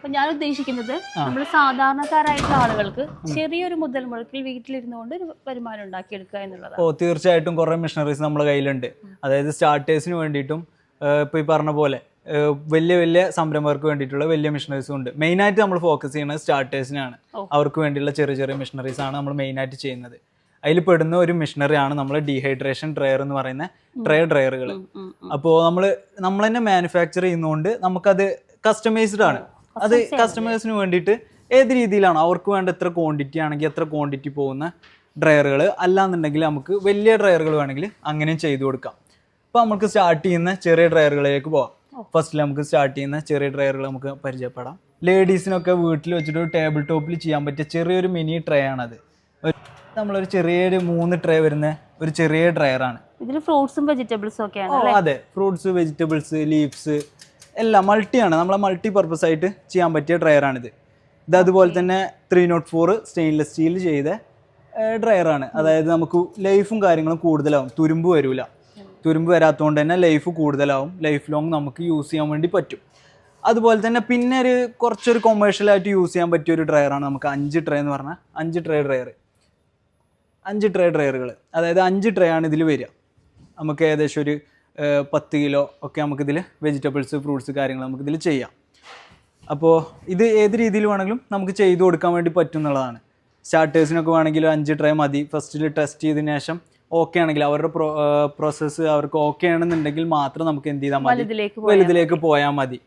അപ്പൊ ഞാൻ ഉദ്ദേശിക്കുന്നത് നമ്മൾ സാധാരണക്കാരായിട്ടുള്ള ആളുകൾക്ക് ചെറിയൊരു മുതൽ മുടക്കിൽ വീട്ടിലിരുന്നുകൊണ്ട് ഒരു വരുമാനം ഉണ്ടാക്കിയെടുക്കുക എന്നുള്ളതാണ്. ഓ തീർച്ചയായിട്ടും കുറെ മെഷീനറീസ് നമ്മുടെ കയ്യിലുണ്ട്. അതായത് സ്റ്റാർട്ടേഴ്സിന് വേണ്ടിയിട്ടും ഇപ്പൊ ഈ പറഞ്ഞ പോലെ വലിയ വലിയ സംരംഭകർക്ക് വേണ്ടിയിട്ടുള്ള വലിയ മെഷീനറീസും ഉണ്ട്. മെയിനായിട്ട് നമ്മൾ ഫോക്കസ് ചെയ്യുന്നത് സ്റ്റാർട്ടേഴ്സിനാണ്. അവർക്ക് വേണ്ടിയുള്ള ചെറിയ ചെറിയ മെഷീനറീസ് ആണ് നമ്മൾ മെയിനായിട്ട് ചെയ്യുന്നത്. അതിൽ പെടുന്ന ഒരു മെഷീനറിയാണ് നമ്മൾ ഡീഹൈഡ്രേഷൻ ഡ്രയർ എന്ന് പറയുന്ന ഡ്രയറുകൾ. അപ്പോൾ നമ്മൾ തന്നെ മാനുഫാക്ചർ ചെയ്യുന്നതുകൊണ്ട് നമുക്കത് കസ്റ്റമൈസ്ഡ് ആണ്. അത് കസ്റ്റമേഴ്സിന് വേണ്ടിയിട്ട് ഏത് രീതിയിലാണ് അവർക്ക് വേണ്ട എത്ര ക്വാണ്ടിറ്റി ആണെങ്കിൽ എത്ര ക്വാണ്ടിറ്റി പോകുന്ന ഡ്രയറുകൾ, അല്ലാന്നുണ്ടെങ്കിൽ നമുക്ക് വലിയ ഡ്രയറുകൾ വേണമെങ്കിൽ അങ്ങനെയും ചെയ്തു കൊടുക്കാം. അപ്പോൾ നമുക്ക് സ്റ്റാർട്ട് ചെയ്യുന്ന ചെറിയ ഡ്രയറുകളിലേക്ക് പോകാം. ഫസ്റ്റിൽ നമുക്ക് സ്റ്റാർട്ട് ചെയ്യുന്ന ചെറിയ ഡ്രയറുകൾ നമുക്ക് പരിചയപ്പെടാം. ലേഡീസിനൊക്കെ വീട്ടിൽ വെച്ചിട്ട് ഒരു ടേബിൾ ടോപ്പിൽ ചെയ്യാൻ പറ്റിയ ചെറിയൊരു മിനി ട്രേ ആണത്. നമ്മളൊരു ചെറിയൊരു 3 ട്രേ വരുന്ന ഒരു ചെറിയ ഡ്രയറാണ്. ഇതിൽ ഫ്രൂട്ട്സും വെജിറ്റബിൾസും ഒക്കെയാണ്. അതെ, ഫ്രൂട്ട്സ്, വെജിറ്റബിൾസ്, ലീവ്സ് എല്ലാം മൾട്ടിയാണ്. നമ്മളെ മൾട്ടി പർപ്പസ് ആയിട്ട് ചെയ്യാൻ പറ്റിയ ഡ്രയറാണിത്. ഇത് അതുപോലെ തന്നെ 304 സ്റ്റെയിൻലെസ് സ്റ്റീൽ ചെയ്ത ഡ്രയറാണ്. അതായത് നമുക്ക് ലൈഫും കാര്യങ്ങളും കൂടുതലാവും, തുരുമ്പ് വരില്ല. തുരുമ്പ് വരാത്തതുകൊണ്ട് തന്നെ ലൈഫ് കൂടുതലാവും, ലൈഫ് ലോങ് നമുക്ക് യൂസ് ചെയ്യാൻ വേണ്ടി പറ്റും. അതുപോലെ തന്നെ പിന്നെ കുറച്ചൊരു കൊമേഴ്ഷ്യലായിട്ട് യൂസ് ചെയ്യാൻ പറ്റിയ ഒരു ഡ്രയറാണ് നമുക്ക് 5 ട്രേ എന്ന് പറഞ്ഞാൽ 5 ട്രേ ഡ്രയറുകൾ. അതായത് 5 ട്രേ ആണ് ഇതിൽ വരിക. നമുക്ക് ഏകദേശം ഒരു 10 കിലോ ഒക്കെ നമുക്കിതിൽ വെജിറ്റബിൾസ്, ഫ്രൂട്ട്സ് കാര്യങ്ങൾ നമുക്കിതിൽ ചെയ്യാം. അപ്പോൾ ഇത് ഏത് രീതിയിൽ വേണമെങ്കിലും നമുക്ക് ചെയ്തു കൊടുക്കാൻ വേണ്ടി പറ്റും എന്നുള്ളതാണ്. സ്റ്റാർട്ടേഴ്സിനൊക്കെ വേണമെങ്കിൽ 5 ട്രേ മതി. ഫസ്റ്റിൽ ടെസ്റ്റ് ചെയ്തതിന് ശേഷം ഓക്കെ ആണെങ്കിൽ അവരുടെ പ്രോസസ്സ് അവർക്ക് ഓക്കെ ആണെന്നുണ്ടെങ്കിൽ മാത്രം നമുക്ക് എന്ത് ചെയ്താൽ മതി, വലുതിലേക്ക് പോയാൽ മതി.